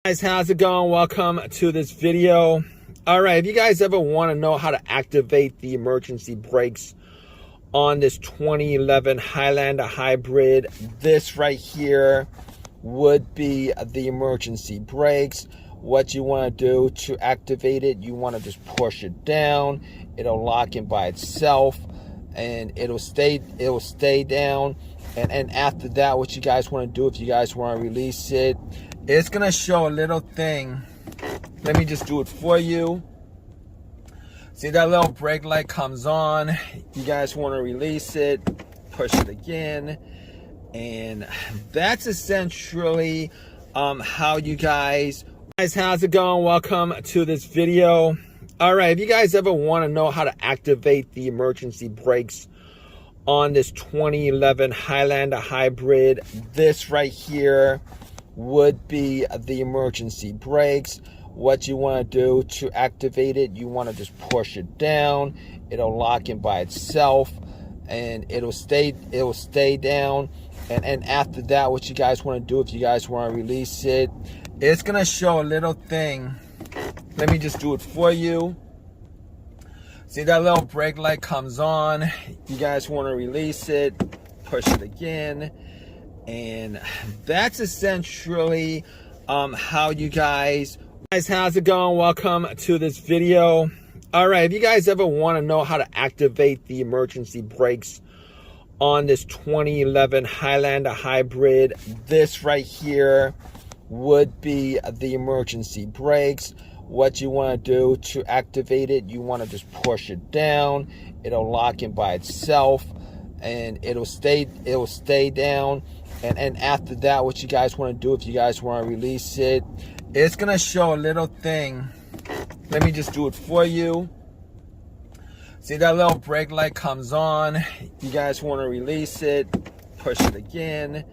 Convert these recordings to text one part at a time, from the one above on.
Guys, how's it going? Welcome to this video. All right, if you guys ever want to know how to activate the emergency brakes on this 2011 Highlander hybrid, this right here would be the emergency brakes. What you want to do to activate it, you want to just push it down. It'll lock in by itself and it'll stay down. And after that, what you guys want to do, if you guys want to release it, it's going to show a little thing. Let me just do it for you. See, that little brake light comes on. You guys want to release it, push it again. And that's essentially how you guys... Guys, how's it going? Welcome to this video. All right, if you guys ever want to know how to activate the emergency brakes on this 2011 Highlander hybrid, this right here would be the emergency brakes. What you want to do to activate it, you want to just push it down. It'll lock in by itself and it'll stay down. And after that, what you guys want to do, if you guys want to release it, it's going to show a little thing. Let me just do it for you. See, that little brake light comes on. You guys want to release it, push it again. And that's essentially how you guys... Guys, how's it going? Welcome to this video. All right, if you guys ever want to know how to activate the emergency brakes on this 2011 Highlander hybrid, this right here would be the emergency brakes. What you want to do to activate it, you want to just push it down. It'll lock in by itself and it'll stay down. And after that, what you guys want to do, if you guys want to release it, it's going to show a little thing. Let me just do it for you. See, that little brake light comes on. You guys want to release it, push it again.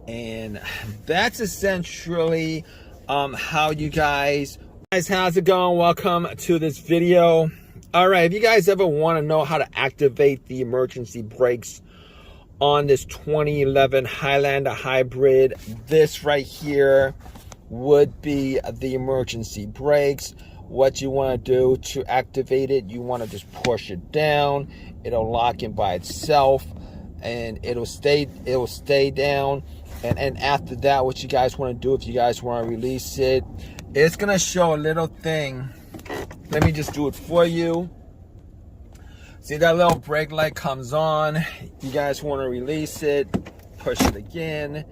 And that's essentially how you guys... Guys, how's it going? Welcome to this video. All right, if you guys ever want to know how to activate the emergency brakes on this 2011 Highlander hybrid, this right here would be the emergency brakes. What you want to do to activate it, you want to just push it down. It'll lock in by itself and it'll stay down. And after that, what you guys want to do, if you guys want to release it, it's going to show a little thing. Let me just do it for you. See, that little brake light comes on. You guys want to release it, push it again.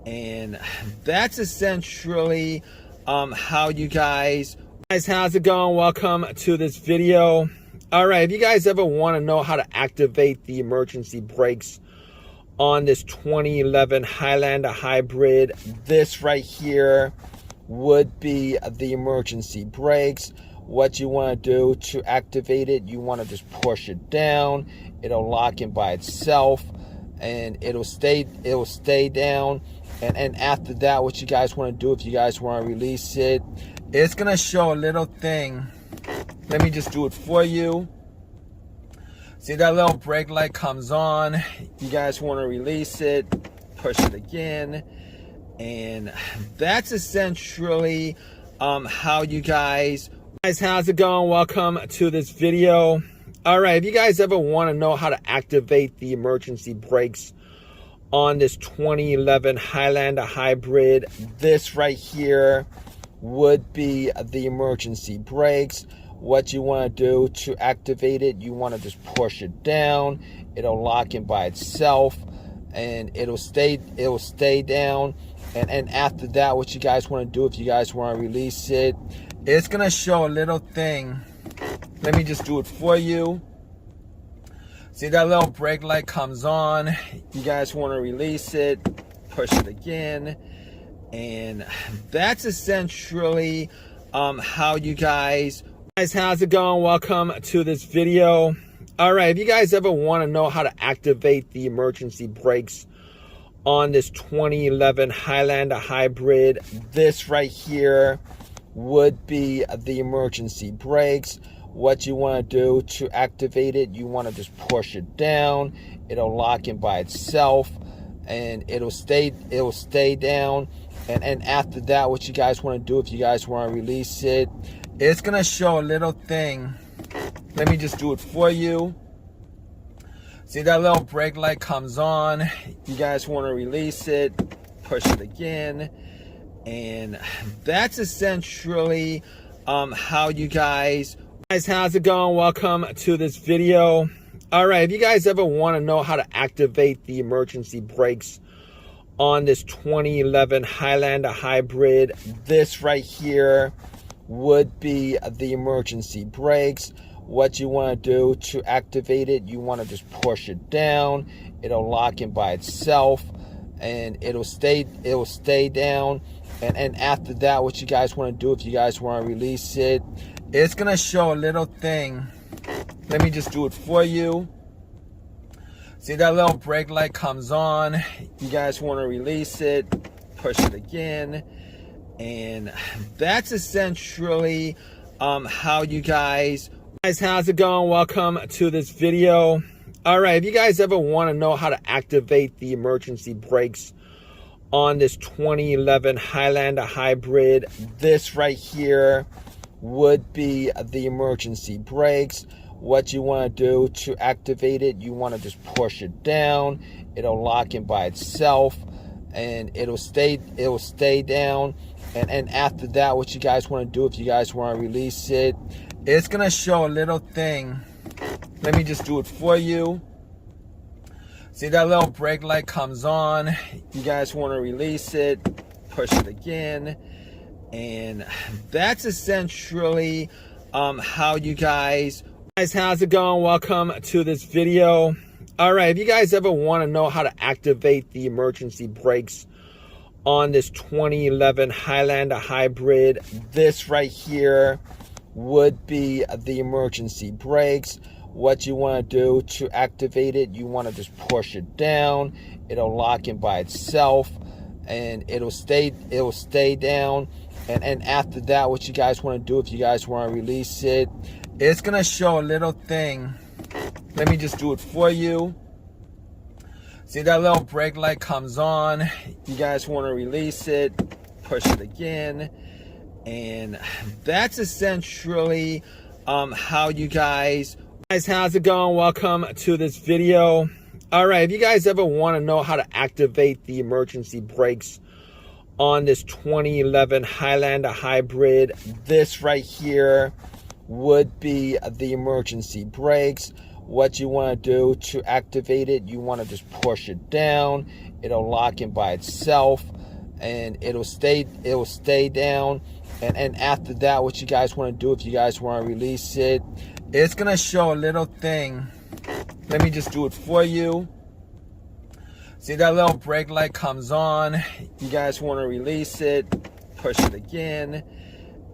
And that's essentially how you guys... Guys, how's it going? Welcome to this video. All right, if you guys ever want to know how to activate the emergency brakes on this 2011 Highlander hybrid, this right here would be the emergency brakes. What you want to do to activate it, you want to just push it down. It'll lock in by itself and it'll stay down. And after that, what you guys want to do, if you guys want to release it, it's going to show a little thing. Let me just do it for you. See, that little brake light comes on. You guys want to release it, push it again. And that's essentially how you guys... Guys, how's it going? Welcome to this video. All right, if you guys ever want to know how to activate the emergency brakes on this 2011 Highlander hybrid, this right here would be the emergency brakes. What you want to do to activate it, you want to just push it down. It'll lock in by itself and it'll stay down. And after that, what you guys want to do, if you guys want to release it, it's going to show a little thing. Let me just do it for you. See, that little brake light comes on. You guys want to release it, push it again. And that's essentially how you guys... Guys, how's it going? Welcome to this video. All right, if you guys ever want to know how to activate the emergency brakes on this 2011 Highlander hybrid, this right here would be the emergency brakes. What you want to do to activate it, you want to just push it down. It'll lock in by itself and it'll stay down. And after that, what you guys want to do, if you guys want to release it, it's going to show a little thing. Let me just do it for you. See, that little brake light comes on. You guys want to release it, push it again. And that's essentially how you guys... How's it going? Welcome to this video. All right, if you guys ever want to know how to activate the emergency brakes on this 2011 Highlander hybrid, this right here would be the emergency brakes. What you want to do to activate it, you want to just push it down. It'll lock in by itself and it'll stay down. And after that, what you guys want to do, if you guys want to release it, it's going to show a little thing. Let me just do it for you. See, that little brake light comes on. You guys want to release it, push it again. And that's essentially how you guys... How's it going? Welcome to this video. All right, if you guys ever want to know how to activate the emergency brakes on this 2011 Highlander hybrid, this right here would be the emergency brakes. What you want to do to activate it, you want to just push it down. It'll lock in by itself and it'll stay down. And after that, what you guys want to do, if you guys want to release it, it's going to show a little thing. Let me just do it for you. See, that little brake light comes on. You guys want to release it, push it again. And that's essentially how you guys... How's it going? Welcome to this video. All right, if you guys ever want to know how to activate the emergency brakes on this 2011 Highlander hybrid, this right here would be the emergency brakes. What you want to do to activate it, you want to just push it down. It'll lock in by itself and it'll stay down. And after that, what you guys want to do, if you guys want to release it, it's going to show a little thing. Let me just do it for you. See, that little brake light comes on. You guys want to release it, push it again. And that's essentially how you guys... How's it going? Welcome to this video. All right, if you guys ever want to know how to activate the emergency brakes on this 2011 Highlander hybrid, this right here would be the emergency brakes. What you want to do to activate it, you want to just push it down. It'll lock in by itself and it'll stay down. And after that, what you guys want to do, if you guys want to release it, it's going to show a little thing. Let me just do it for you. See, that little brake light comes on. You guys want to release it, push it again.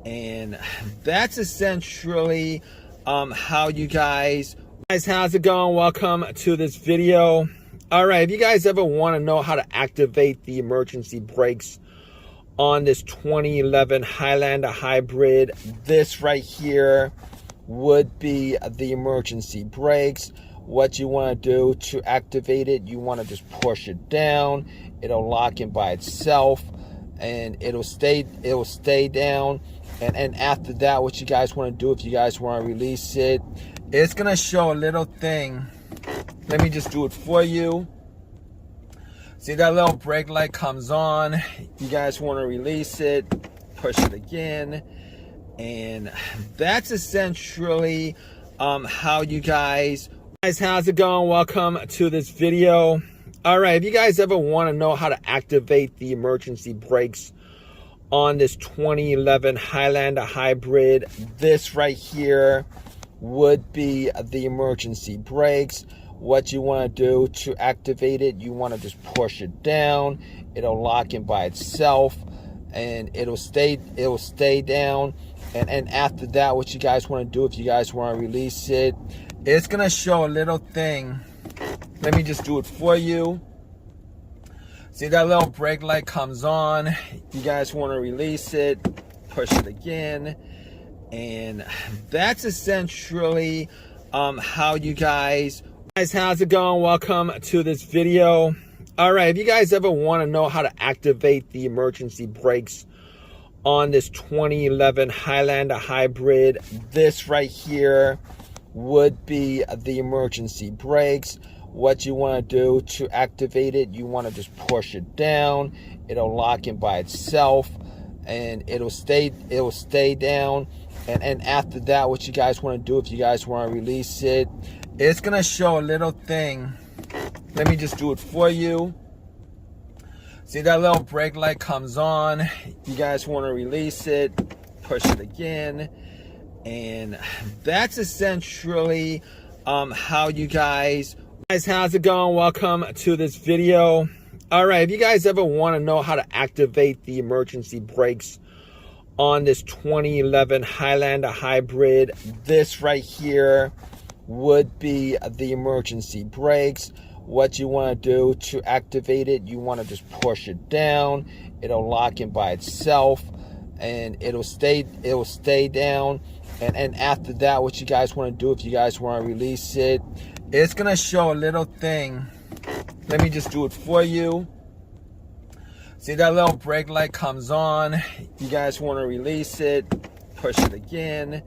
And that's essentially how you guys... How's it going? Welcome to this video. All right, if you guys ever want to know how to activate the emergency brakes on this 2011 Highlander hybrid, this right here would be the emergency brakes. What you want to do to activate it, you want to just push it down. It'll lock in by itself and it'll stay down. And after that, what you guys want to do, if you guys want to release it, it's going to show a little thing. Let me just do it for you. See, that little brake light comes on. You guys want to release it, push it again. And that's essentially how you guys... How's it going? Welcome to this video. All right, if you guys ever want to know how to activate the emergency brakes on this 2011 Highlander hybrid, this right here would be the emergency brakes. What you want to do to activate it, you want to just push it down. It'll lock in by itself and it'll stay down. And after that, what you guys want to do, if you guys want to release it, it's going to show a little thing. Let me just do it for you. See, that little brake light comes on. You guys want to release it, push it again. And that's essentially how you guys... How's it going? Welcome to this video. All right, if you guys ever want to know how to activate the emergency brakes on this 2011 Highlander hybrid, this right here would be the emergency brakes. What you want to do to activate it, you want to just push it down. It'll lock in by itself and it'll stay down. And after that, what you guys want to do, if you guys want to release it, it's going to show a little thing. Let me just do it for you. See, that little brake light comes on. You guys want to release it, push it again. And that's essentially how you guys, how's it going? Welcome to this video. All right, if you guys ever want to know how to activate the emergency brakes on this 2011 Highlander hybrid, this right here would be the emergency brakes. What you want to do to activate it, you want to just push it down. It'll lock in by itself and it'll stay down. And after that, what you guys want to do, if you guys want to release it, it's going to show a little thing. Let me just do it for you. See, that little brake light comes on. You guys want to release it, push it again.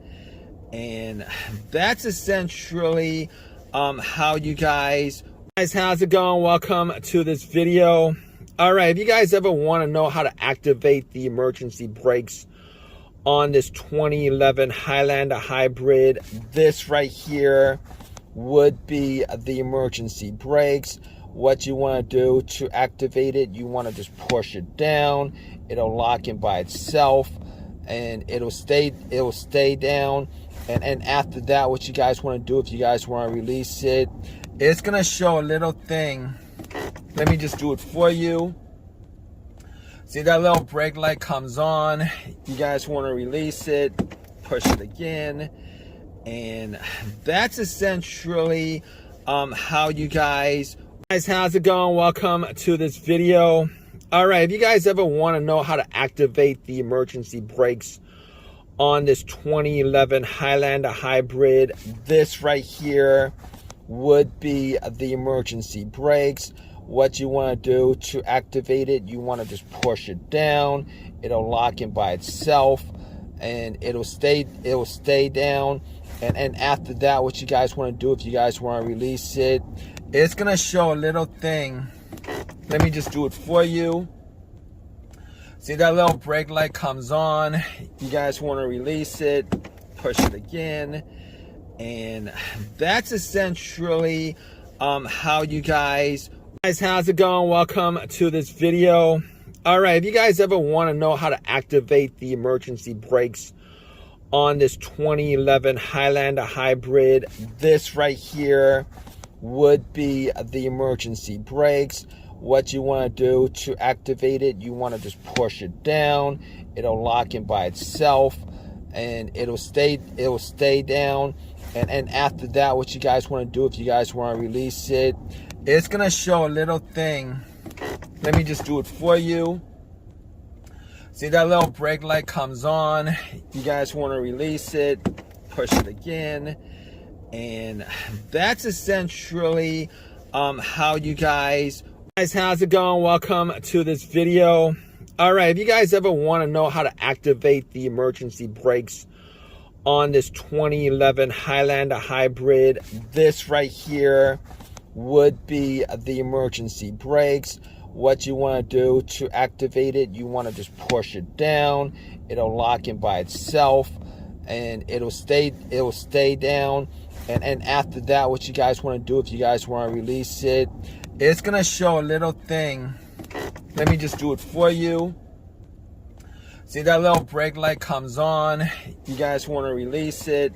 And that's essentially how you guys, how's it going? Welcome to this video. All right, if you guys ever want to know how to activate the emergency brakes on this 2011 Highlander hybrid, this right here would be the emergency brakes. What you want to do to activate it, you want to just push it down. It'll lock in by itself and it'll stay down. And after that, what you guys want to do, if you guys want to release it, it's going to show a little thing. Let me just do it for you. See, that little brake light comes on. You guys want to release it, push it again. And that's essentially how you guys, how's it going? Welcome to this video. All right, if you guys ever want to know how to activate the emergency brakes on this 2011 Highlander hybrid, this right here would be the emergency brakes. What you want to do to activate it, you want to just push it down. It'll lock in by itself and it'll stay down. And after that, what you guys want to do, if you guys want to release it, it's going to show a little thing. Let me just do it for you. See, that little brake light comes on. You guys want to release it, push it again. And that's essentially how you guys, how's it going? Welcome to this video. All right, if you guys ever want to know how to activate the emergency brakes on this 2011 Highlander hybrid, this right here would be the emergency brakes. What you want to do to activate it, you want to just push it down. It'll lock in by itself and it'll stay down. And after that, what you guys want to do, if you guys want to release it, it's going to show a little thing. Let me just do it for you. See, that little brake light comes on. You guys want to release it, push it again. And that's essentially how you guys, how's it going? Welcome to this video. All right, if you guys ever want to know how to activate the emergency brakes on this 2011 Highlander hybrid, this right here would be the emergency brakes. What you want to do to activate it, you want to just push it down. It'll lock in by itself and it'll stay down. And after that, what you guys want to do, if you guys want to release it, it's going to show a little thing. Let me just do it for you. See, that little brake light comes on. You guys want to release it,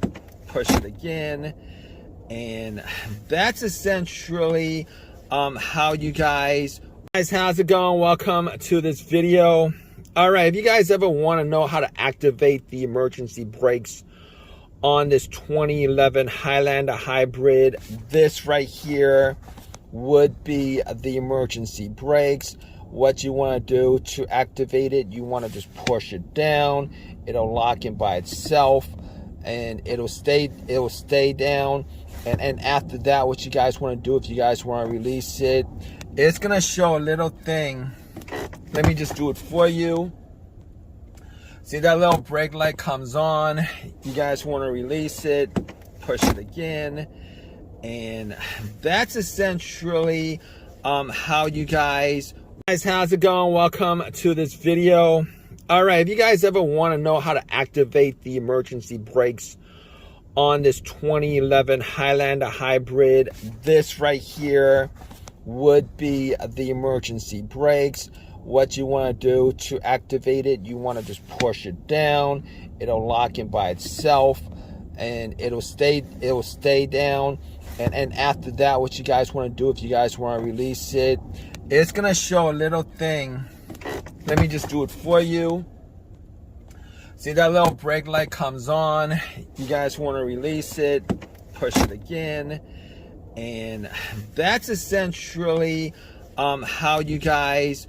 push it again. And that's essentially how you guys, how's it going? Welcome to this video. All right, if you guys ever want to know how to activate the emergency brakes on this 2011 Highlander hybrid, this right here would be the emergency brakes. What you want to do to activate it, you want to just push it down. It'll lock in by itself and it'll stay down. And after that, what you guys want to do, if you guys want to release it, it's gonna show a little thing. Let me just do it for you. See, that little brake light comes on. You guys want to release it, push it again, and that's essentially how you guys. How's it going? Welcome to this video. All right, if you guys ever want to know how to activate the emergency brakes on this 2011 Highlander hybrid, this right here would be the emergency brakes. What you want to do to activate it, you want to just push it down. It'll lock in by itself, and it'll stay down. And after that, what you guys want to do, if you guys want to release it, it's gonna show a little thing. Let me just do it for you. See, that little brake light comes on. You guys want to release it, push it again, and that's essentially how you guys